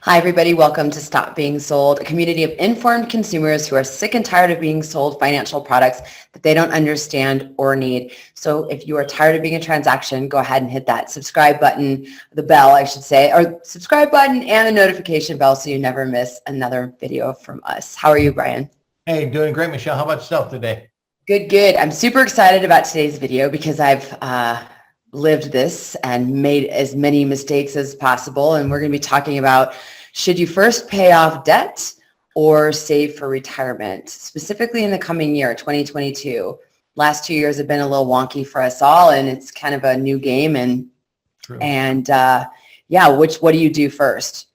Hi, everybody. Welcome to Stop Being Sold, a community of informed consumers who are sick and tired of being sold financial products that they don't understand or need. So if you are tired of being a transaction, go ahead and hit that subscribe button, the bell, I should say, or subscribe button and the notification bell so you never miss another video from us. How are you, Brian? Hey, doing great, Michelle. How about yourself today? Good. I'm super excited about today's video because I've lived this and made as many mistakes as possible. And we're going to be talking about, should you first pay off debt or save for retirement, specifically in the coming year, 2022. Last 2 years have been a little wonky for us all, and it's kind of a new game. What do you do first?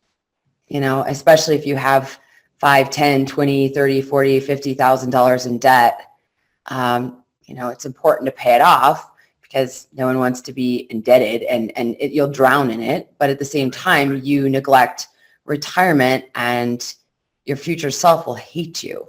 You know, especially if you have $5, $10, $20, $30, $40, $50,000 in debt. It's important to pay it off, because no one wants to be indebted and you'll drown in it. But at the same time, you neglect retirement and your future self will hate you.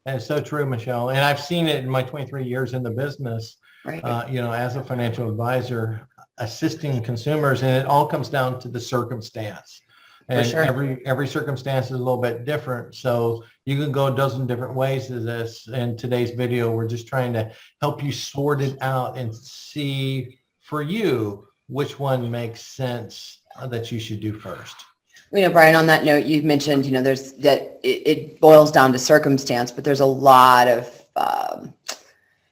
That is so true, Michelle. And I've seen it in my 23 years in the business, right. As a financial advisor, assisting consumers, and it all comes down to the circumstance. And For sure. every circumstance is a little bit different. So you can go a dozen different ways to this. In today's video, we're just trying to help you sort it out and see for you which one makes sense that you should do first. Brian, on that note, you mentioned, there's that it boils down to circumstance, but there's a lot of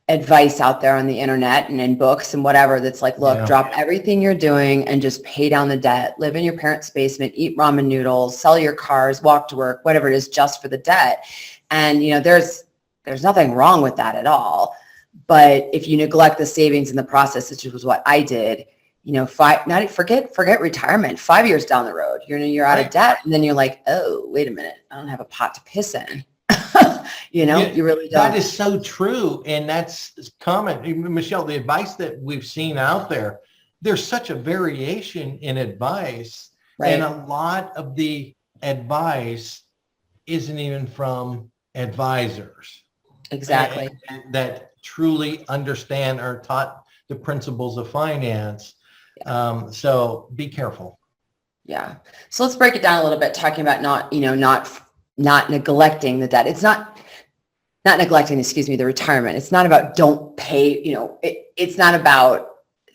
advice out there on the internet and in books and whatever that's like, look, drop everything you're doing and just pay down the debt, live in your parents' basement, eat ramen noodles, sell your cars, walk to work, whatever it is, just for the debt. And, there's nothing wrong with that at all. But if you neglect the savings in the process, which was what I did, forget retirement, 5 years down the road, you're out of debt. And then you're like, oh, wait a minute, I don't have a pot to piss in. You really don't. That is so true. And that's common. Michelle, the advice that we've seen out there, there's such a variation in advice. Right. And a lot of the advice isn't even from advisors. Exactly. And that truly understand or taught the principles of finance. Yeah. So be careful. Yeah. So let's break it down a little bit, talking about not neglecting the debt. It's not neglecting, the retirement. It's not about don't pay, it's not about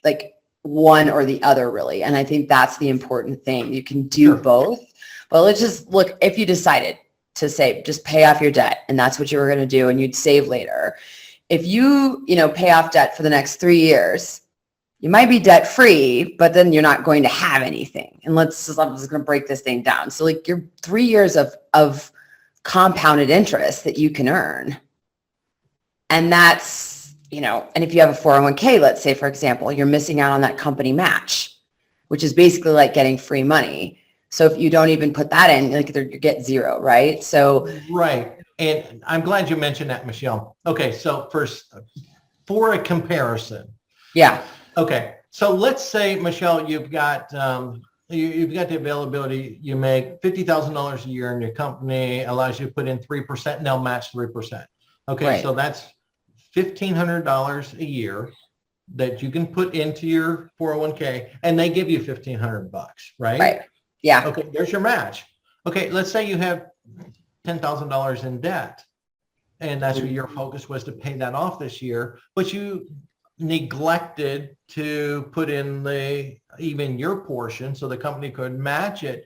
like one or the other really. And I think that's the important thing. You can do both, but let's just look, if you decided to save, just pay off your debt and that's what you were going to do and you'd save later. If you, pay off debt for the next 3 years, you might be debt free, but then you're not going to have anything. And I'm just going to break this thing down. So like your 3 years of compounded interest that you can earn. And that's, and if you have a 401k, let's say, for example, you're missing out on that company match, which is basically like getting free money. So if you don't even put that in, like you get zero, right? So. Right. And I'm glad you mentioned that, Michelle. Okay. So first, for a comparison. Yeah. Okay. So let's say, Michelle, you've got you've got the availability. You make $50,000 a year in your company, allows you to put in 3%, and they'll match 3%. Okay. Right. So that's $1,500 a year that you can put into your 401k, and they give you $1,500, right? Right. Yeah. Okay. There's your match. Okay. Let's say you have $10,000 in debt, and that's what your focus was, to pay that off this year, but you neglected to put in even your portion so the company could match it.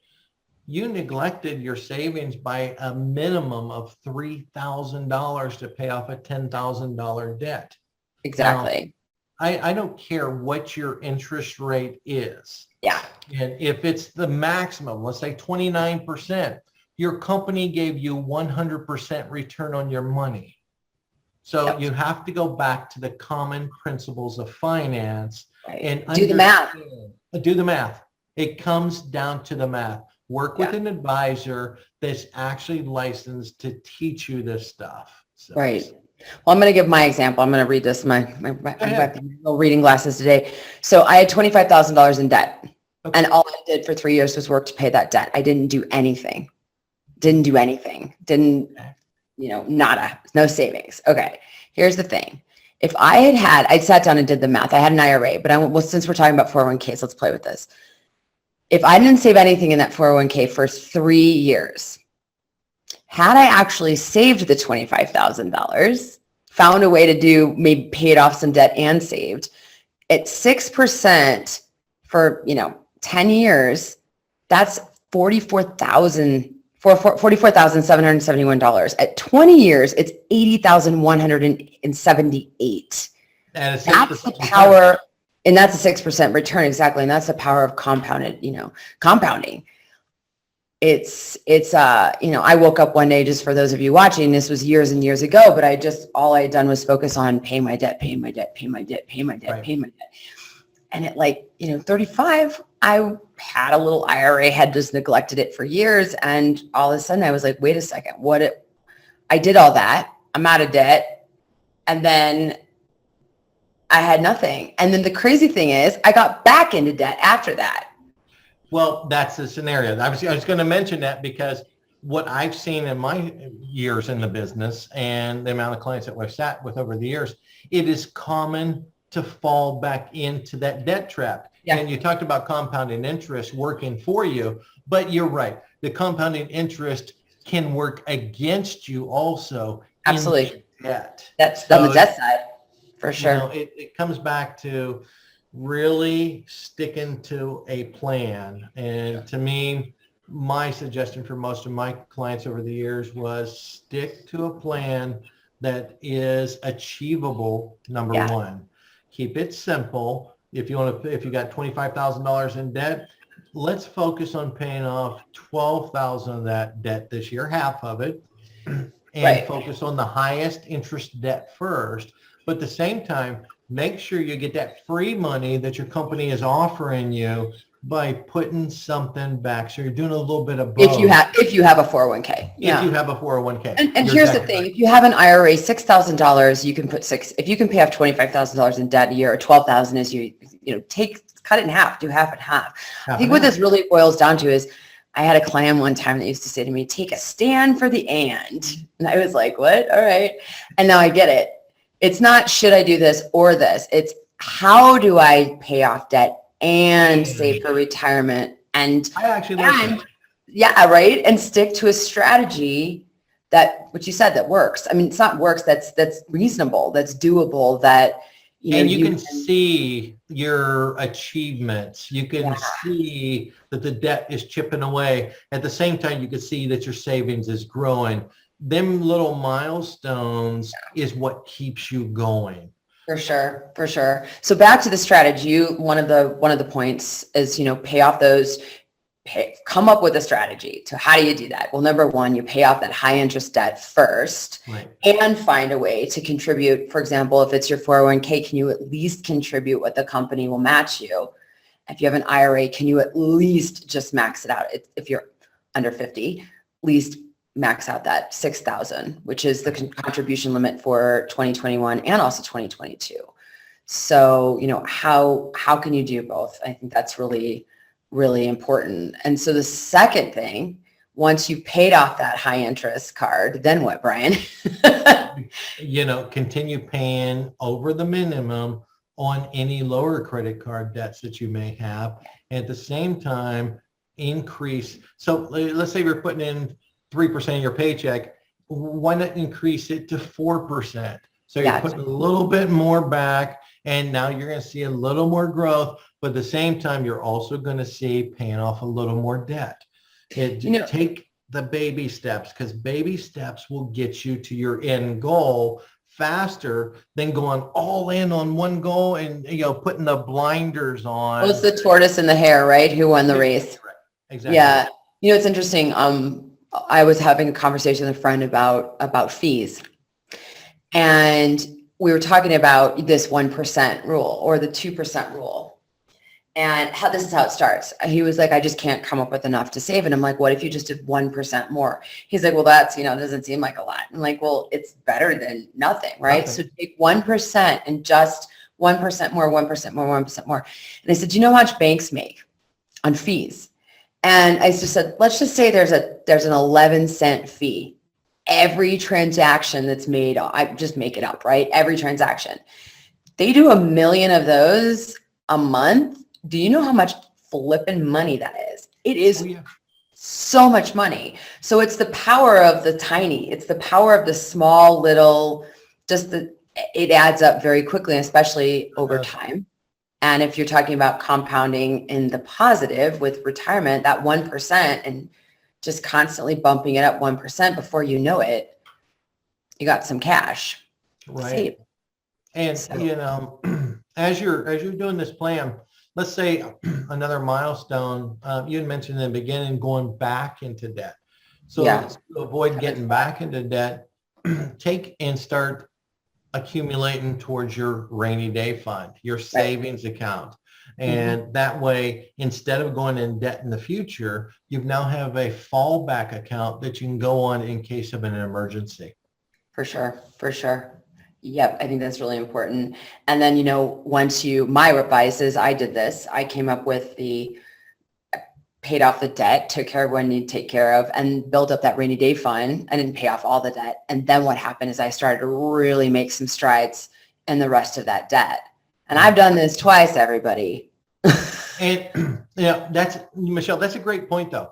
You neglected your savings by a minimum of $3,000 to pay off a $10,000 debt. Exactly. Now, I don't care what your interest rate is. Yeah. And if it's the maximum, let's say 29%, your company gave you 100% return on your money. So you have to go back to the common principles of finance and do the math. Do the math. It comes down to the math. Work with an advisor that's actually licensed to teach you this stuff. So. Right. Well, I'm going to give my example. I'm going to read this, my little reading glasses today. So I had $25,000 in debt. Okay. And all I did for 3 years was work to pay that debt. I didn't do anything. Nada, no savings. Okay, here's the thing. If I sat down and did the math, I had an IRA, but since we're talking about 401ks, let's play with this. if I didn't save anything in that 401k for 3 years, had I actually saved the $25,000, found a way to do, maybe paid off some debt and saved at 6% for, 10 years, that's $44,771. At 20 years, it's $80,178. And it's That's the power, and that's a 6% return, exactly. And that's the power of compounding. I woke up one day, just for those of you watching, this was years and years ago, but all I had done was focus on paying my debt. Right. And at 35, I had a little IRA, had just neglected it for years. And all of a sudden I was like, wait a second, I did all that. I'm out of debt. And then I had nothing. And then the crazy thing is I got back into debt after that. Well, that's the scenario. I was going to mention that because what I've seen in my years in the business and the amount of clients that we've sat with over the years, it is common to fall back into that debt trap. Yeah. And you talked about compounding interest working for you, but you're right. The compounding interest can work against you also. Absolutely. In debt. That's on the debt side, for sure. It comes back to really sticking to a plan. And to me, my suggestion for most of my clients over the years was stick to a plan that is achievable, number one. Keep it simple. If you got $25,000 in debt, let's focus on paying off $12,000 of that debt this year, half of it, and focus on the highest interest debt first. But at the same time, make sure you get that free money that your company is offering you by putting something back. So you're doing a little bit of both. If you have a 401k. If you have a And here's the thing. Right. If you have an IRA, $6,000, you can if you can pay off $25,000 in debt a year, or $12,000 is cut it in half, do half and half. I think what this really boils down to is, I had a client one time that used to say to me, take a stand for the and I was like, what? All right. And now I get it. It's not, should I do this or this? It's, how do I pay off debt and save for retirement? And I actually like that. Yeah, right. And stick to a strategy that, what you said, that works. I mean, it's not works, that's reasonable, that's doable, that, you can see your achievements. You can see that the debt is chipping away. At the same time, you can see that your savings is growing. Them little milestones is what keeps you going. For sure. So back to the strategy, one of the points is, pay off those, come up with a strategy. So how do you do that? Well, number one, you pay off that high interest debt first, and find a way to contribute. For example, if it's your 401k, can you at least contribute what the company will match you? If you have an IRA, can you at least just max it out? If you're under 50, at least max out that 6,000, which is the contribution limit for 2021 and also 2022. So, how can you do both? I think that's really, really important. And so the second thing, once you paid off that high interest card, then what, Brian? Continue paying over the minimum on any lower credit card debts that you may have. At the same time, increase. So let's say you're putting in 3% of your paycheck, why not increase it to 4%? So you're putting a little bit more back, and now you're going to see a little more growth, but at the same time, you're also going to see paying off a little more debt. Take the baby steps, because baby steps will get you to your end goal faster than going all in on one goal and, putting the blinders on. Well, it's the tortoise and the hare, right? Who won the race? Exactly. Yeah. It's interesting. I was having a conversation with a friend about fees, and we were talking about this 1% rule or the 2% rule, and how this is how it starts. He was like, I just can't come up with enough to save. And I'm like, what if you just did 1% more? He's like, well, that's, doesn't seem like a lot. I'm like, well, it's better than nothing, right? So take 1% and just 1% more, 1% more, 1% more. And I said, do you know how much banks make on fees? And I just said, let's just say there's an 11-cent fee. Every transaction that's made, I just make it up, right? Every transaction. They do 1 million of those a month. Do you know how much flipping money that is. It is Oh, yeah. so much money. So it's the power of the tiny, it's the power of the small little, it adds up very quickly, especially over time. And if you're talking about compounding in the positive with retirement, that 1% and just constantly bumping it up 1% before you know it, you got some cash. Right. Saved. And, So- you know, as you're doing this plan, let's say another milestone, you had mentioned in the beginning, going back into debt. So Yeah. to avoid getting back into debt, take and start accumulating towards your rainy day fund, your savings account. And that way, instead of going in debt in the future, you now have a fallback account that you can go on in case of an emergency. For sure. For sure. Yep. I think that's really important. And then, you know, my advice is I did this. I came up with paid off the debt, took care of what I need to take care of, and built up that rainy day fund. I didn't pay off all the debt. And then what happened is I started to really make some strides in the rest of that debt. And I've done this twice, everybody. And yeah, Michelle, that's a great point though.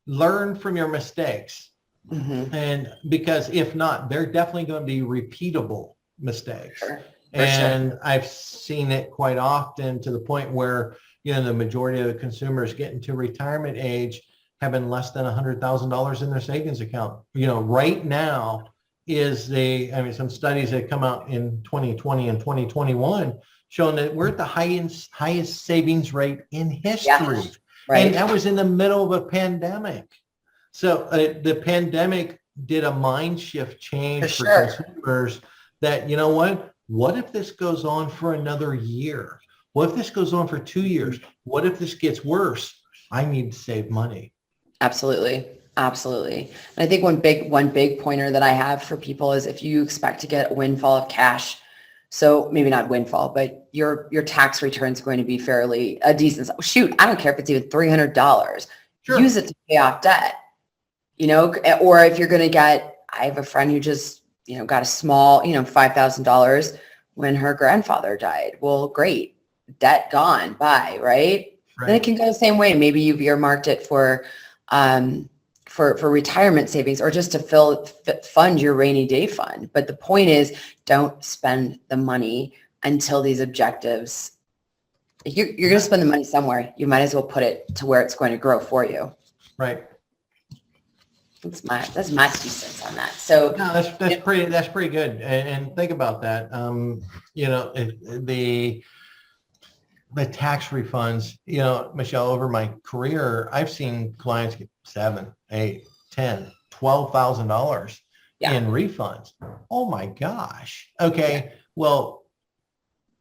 Learn from your mistakes. Mm-hmm. And because if not, they're definitely going to be repeatable mistakes. Sure. And I've seen it quite often to the point where, you know, the majority of the consumers getting to retirement age having less than $100,000 in their savings account. You know, right now some studies that come out in 2020 and 2021 showing that we're at the highest savings rate in history. Yeah, right. And that was in the middle of a pandemic. So the pandemic did a mind shift change for consumers that, you know what if this goes on for another year? What if this goes on for 2 years? What if this gets worse? I need to save money. Absolutely. Absolutely. And I think one big pointer that I have for people is if you expect to get a windfall of cash, so maybe not windfall, but your tax return is going to be fairly a decent, shoot, I don't care if it's even $300. Sure. Use it to pay off debt, you know, or if you're going to I have a friend who just, you know, got a small, you know, $5,000 when her grandfather died. Well, great. Debt gone. Bye. Right. Then it can go the same way. Maybe you've earmarked it for retirement savings or just to fund your rainy day fund. But the point is, don't spend the money until these objectives. You're going to spend the money somewhere. You might as well put it to where it's going to grow for you. Right. That's my 2 cents on that. So no, that's pretty good. And think about that. You know, the tax refunds, you know, Michelle, over my career, I've seen clients get $7,000, $8,000, $10,000, $12,000 in refunds. Oh my gosh. Okay. Yeah. Well,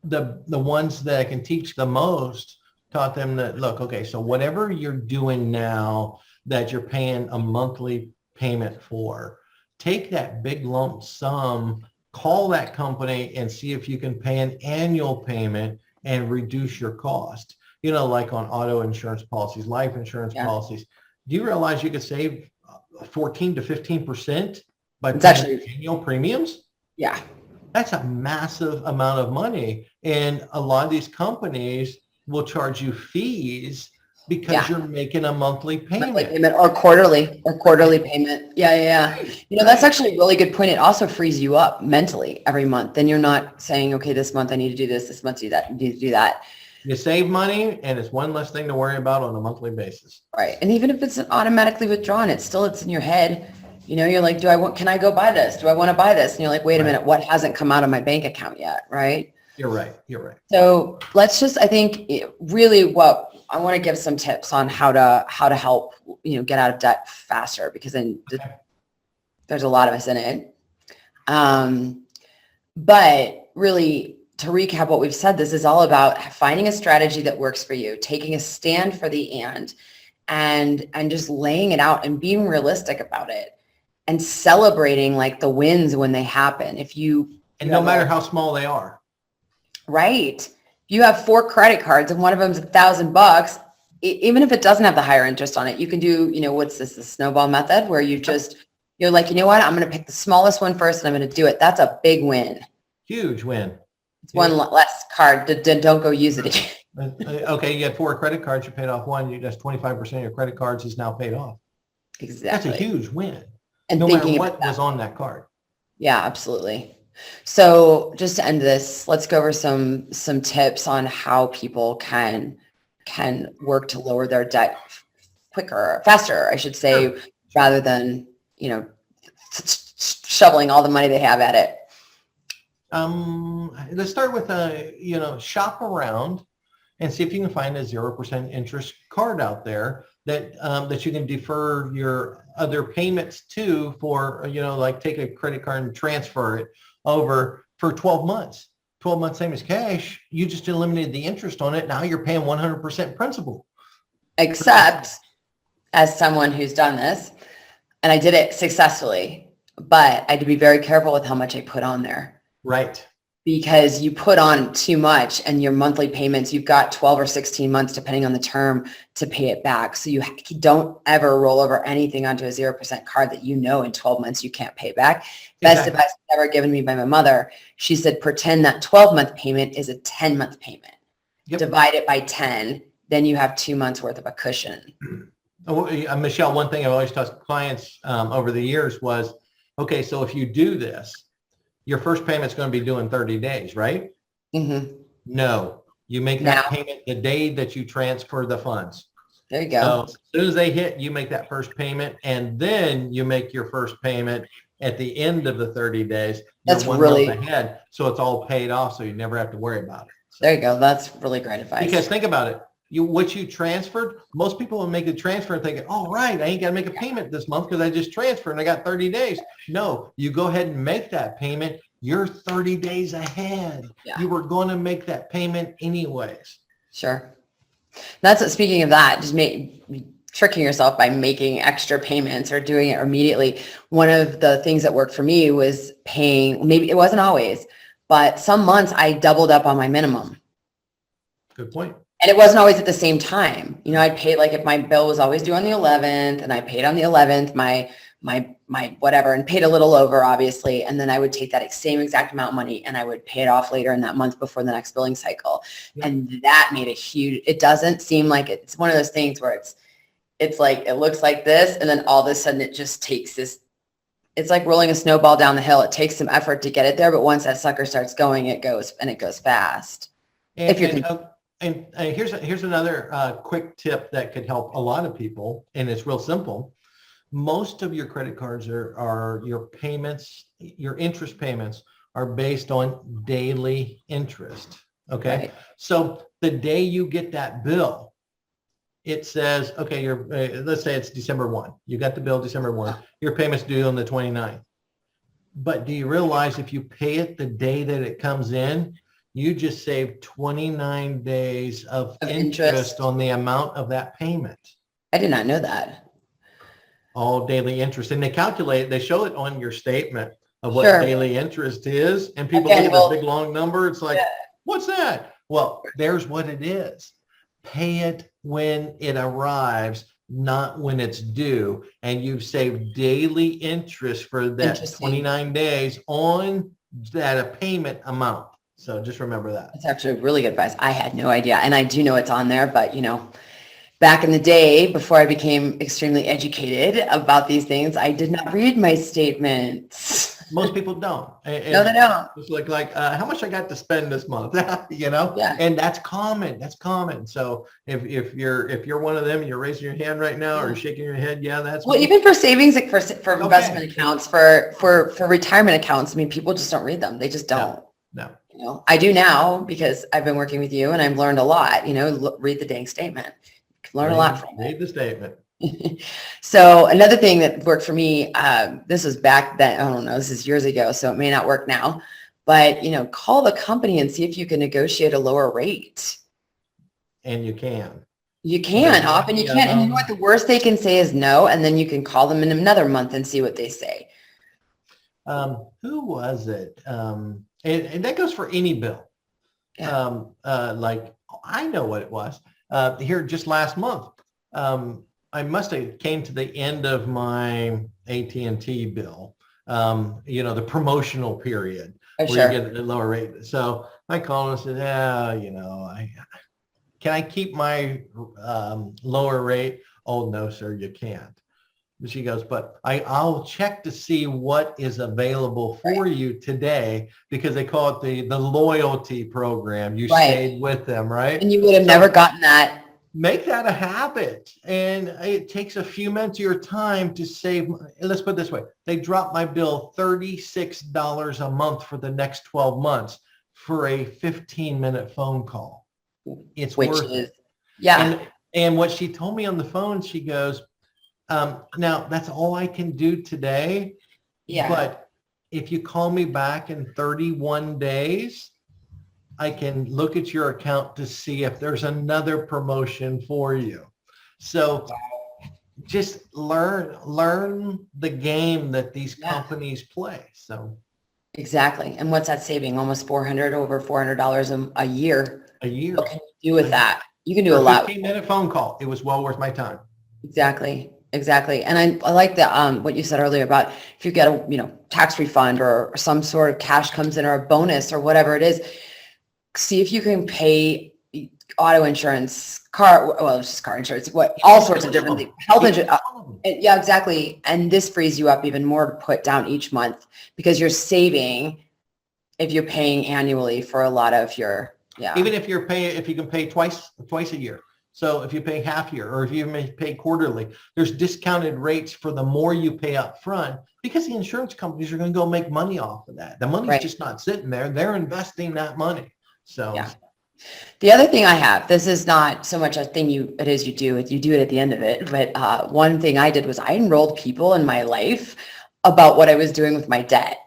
the ones that I can teach the most taught them that, look, okay, so whatever you're doing now that you're paying a monthly payment for, take that big lump sum, call that company and see if you can pay an annual payment and reduce your cost. You know, like on auto insurance policies, life insurance policies. Do you realize you could save 14 to 15% by paying annual premiums? Yeah. That's a massive amount of money. And a lot of these companies will charge you fees because you're making a monthly payment. Or quarterly payment. Yeah. You know, that's actually a really good point. It also frees you up mentally every month. Then you're not saying, okay, this month I need to do this month do that, need to do that. You save money and it's one less thing to worry about on a monthly basis. Right. And even if it's automatically withdrawn, it's in your head. You know, you're like, can I go buy this? Do I want to buy this? And you're like, wait a minute, what hasn't come out of my bank account yet? Right. You're right. So let's just, I think really what I want to give some tips on how to help, you know, get out of debt faster, because then there's a lot of us in it. But really, to recap what we've said, this is all about finding a strategy that works for you, taking a stand for the and just laying it out and being realistic about it and celebrating like the wins when they happen. And no matter how small they are. Right. You have 4 credit cards and one of them's $1,000, even if it doesn't have the higher interest on it, you can do, you know, what's this, the Snowball Method, where you're like, you know what, I'm going to pick the smallest one first and I'm going to do it. That's a big win. Huge win. It's one less card. Don't go use it again. Okay, you had 4 credit cards, you paid off one, that's 25% of your credit cards is now paid off. Exactly. That's a huge win. And No matter thinking what about that. was on that card. Yeah, absolutely. So just to end this, let's go over some tips on how people can work to lower their debt quicker, faster, I should say, Sure. rather than, you know, shoveling all the money they have at it. Let's start with shop around and see if you can find a 0% interest card out there that that you can defer your other payments to for, like take a credit card and transfer it over for 12 months. 12 months, same as cash. You just eliminated the interest on it. Now you're paying 100% principal. Except as someone who's done this, and I did it successfully, but I had to be very careful with how much I put on there. Right. Because you put on too much and your monthly payments, you've got 12 or 16 months, depending on the term, to pay it back. So you don't ever roll over anything onto a 0% card that in 12 months you can't pay back. Best Exactly. advice ever given me by my mother. She said, pretend that 12-month payment is a 10-month payment. Yep. Divide it by 10, then you have 2 months worth of a cushion. Michelle, one thing I've always taught clients over the years was, okay, so if you do this, your first payment's going to be due in 30 days, right? Mm-hmm. No, you make that payment the day that you transfer the funds. There you go. So as soon as they hit, you make that first payment, and then you make your first payment at the end of the 30 days. That's You're 1 really month ahead, so it's all paid off, so you never have to worry about it. So, there you go. That's really great advice. because think about it. What you transferred, most people will make a transfer and thinking, oh, right, I ain't got to make a payment this month because I just transferred and I got 30 days. No, you go ahead and make that payment. You're 30 days ahead. Yeah. You were going to make that payment anyways. Sure. That's what, speaking of that, just tricking yourself by making extra payments or doing it immediately. One of the things that worked for me was paying, maybe it wasn't always, but some months I doubled up on my minimum. Good point. And it wasn't always at the same time. I'd pay, like, if my bill was always due on the 11th and I paid on the 11th, my whatever, and paid a little over, obviously. And then I would take that same exact amount of money and I would pay it off later in that month before the next billing cycle. Yeah. And that made it doesn't seem like it's one of those things where it's like, it looks like this. And then all of a sudden it just takes this, it's like rolling a snowball down the hill. It takes some effort to get it there. But once that sucker starts going, it goes fast. And here's another quick tip that could help a lot of people, and it's real simple. Most of your credit cards are your payments, your interest payments are based on daily interest. Okay, right. So the day you get that bill, it says, okay, let's say it's December 1. You got the bill December 1. Your payment's due on the 29th. But do you realize if you pay it the day that it comes in, you just saved 29 days of interest on the amount of that payment. I did not know that. All daily interest. And they show it on your statement of what daily interest is. And people look at this big long number. It's like, what's that? Well, there's what it is. Pay it when it arrives, not when it's due. And you've saved daily interest for that 29 days on that payment amount. So just remember that. That's actually really good advice. I had no idea. And I do know it's on there, but back in the day, before I became extremely educated about these things, I did not read my statements. Most people don't. No, they don't. It's like how much I got to spend this month, Yeah. And that's common. That's common. So if you're one of them and you're raising your hand right now or shaking your head, that's well, even for savings, for investment accounts, for retirement accounts, people just don't read them. They just don't. No. I do now because I've been working with you and I've learned a lot. Read the dang statement. Learn a lot from it. Read the statement. So another thing that worked for me, this was back then, I don't know, this is years ago, so it may not work now, but, call the company and see if you can negotiate a lower rate. And you can. You can. Often you can. And you know what? The worst they can say is no, and then you can call them in another month and see what they say. Who was it? And that goes for any bill. Yeah. Like, I know what it was. Here just last month, I must have came to the end of my AT&T bill, the promotional period where you get a lower rate. So I called and said, can I keep my lower rate? Oh, no, sir, you can't. She goes, but I'll check to see what is available for you today, because they call it the loyalty program. You stayed with them, right? And you would have never gotten that. Make that a habit. And it takes a few minutes of your time to save. Let's put it this way. They dropped my bill $36 a month for the next 12 months for a 15-minute phone call. It's worth it. Yeah. And what she told me on the phone, she goes, now that's all I can do today. Yeah. But if you call me back in 31 days, I can look at your account to see if there's another promotion for you. So just learn the game that these companies play. So exactly. And what's that saving? Almost over $400 a year. A year. What can you do with that? You can do a lot. 15-minute phone call. It was well worth my time. Exactly. And I like that what you said earlier about if you get a tax refund or some sort of cash comes in or a bonus or whatever it is, see if you can pay auto insurance, it's just car insurance, all sorts of different things, health insurance. Yeah, exactly. And this frees you up even more to put down each month, because you're saving if you're paying annually for a lot of your, even if you can pay twice a year. So if you pay half year, or if you may pay quarterly, there's discounted rates for the more you pay up front, because the insurance companies are going to go make money off of that. The money's just not sitting there. They're investing that money. So the other thing I have, this is not so much a thing you do it at the end of it. But one thing I did was I enrolled people in my life about what I was doing with my debt.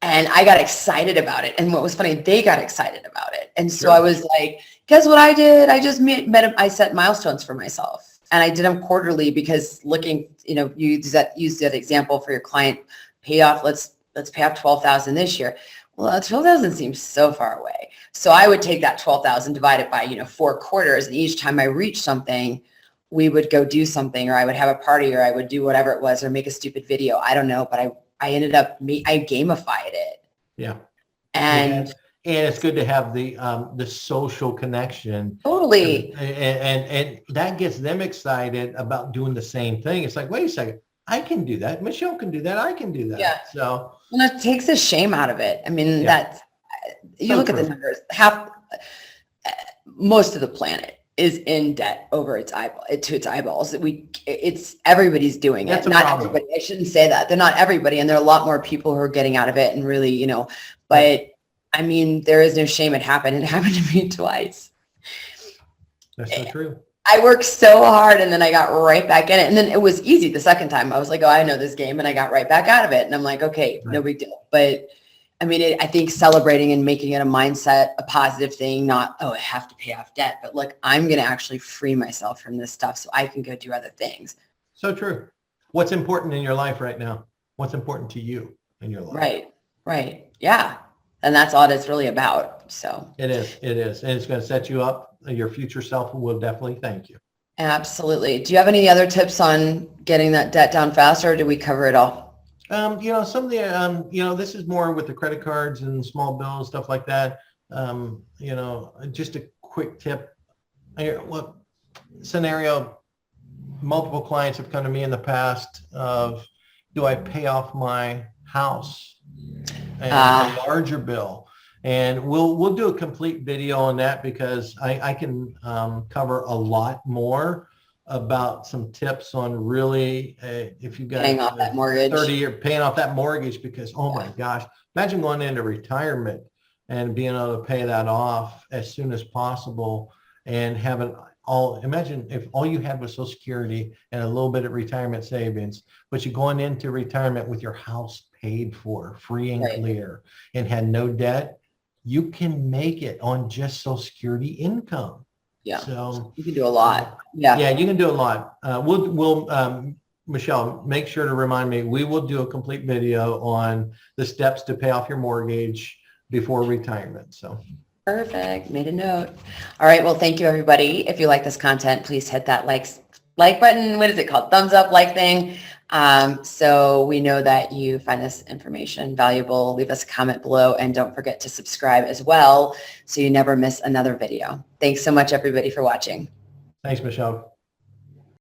And I got excited about it. And what was funny, they got excited about it. And so I was like, guess what I did? I just I set milestones for myself, and I did them quarterly, because you use that example for your client, pay off, let's pay off 12,000 this year. Well, 12,000 seems so far away. So I would take that 12,000, divide it by, 4 quarters. And each time I reached something, we would go do something, or I would have a party, or I would do whatever it was, or make a stupid video. I don't know, but I ended up, I gamified it. Yeah. And it's good to have the social connection. Totally. And that gets them excited about doing the same thing. It's like, wait a second, I can do that. Michelle can do that. I can do that. Yeah. So. And it takes the shame out of it. I mean, you look at the numbers, most of the planet is in debt over its eyeballs. It's everybody's doing it. Not everybody. I shouldn't say that. They're not everybody. And there are a lot more people who are getting out of it and really, but I mean, there is no shame. It happened. It happened to me twice. That's so true. I worked so hard, and then I got right back in it. And then it was easy the second time. I was like, oh, I know this game. And I got right back out of it. And I'm like, okay, no big deal. But I mean, I think celebrating and making it a mindset, a positive thing, not, oh, I have to pay off debt, but look, I'm going to actually free myself from this stuff so I can go do other things. So true. What's important in your life right now? What's important to you in your life? Right. Yeah. And that's all it's really about. So it is. And it's going to set you up. Your future self will definitely thank you. Absolutely. Do you have any other tips on getting that debt down faster, or do we cover it all? Some of the, this is more with the credit cards and small bills, stuff like that. Just a quick tip. Scenario, multiple clients have come to me in the past of, do I pay off my house and a larger bill? And we'll do a complete video on that, because I can cover a lot more about some tips on really if you've got paying off that mortgage, 30-year paying off that mortgage, because my gosh, imagine going into retirement and being able to pay that off as soon as possible, and having imagine if all you had was Social Security and a little bit of retirement savings, but you're going into retirement with your house paid for, free and clear, and had no debt. You can make it on just Social Security income. Yeah. So you can do a lot. Yeah, you can do a lot. We'll Michelle, make sure to remind me. We will do a complete video on the steps to pay off your mortgage before retirement. So perfect. Made a note. All right. Well, thank you, everybody. If you like this content, please hit that like button. What is it called? Thumbs up, like thing. So we know that you find this information valuable. Leave us a comment below and don't forget to subscribe as well so you never miss another video. Thanks so much, everybody, for watching. Thanks, Michelle.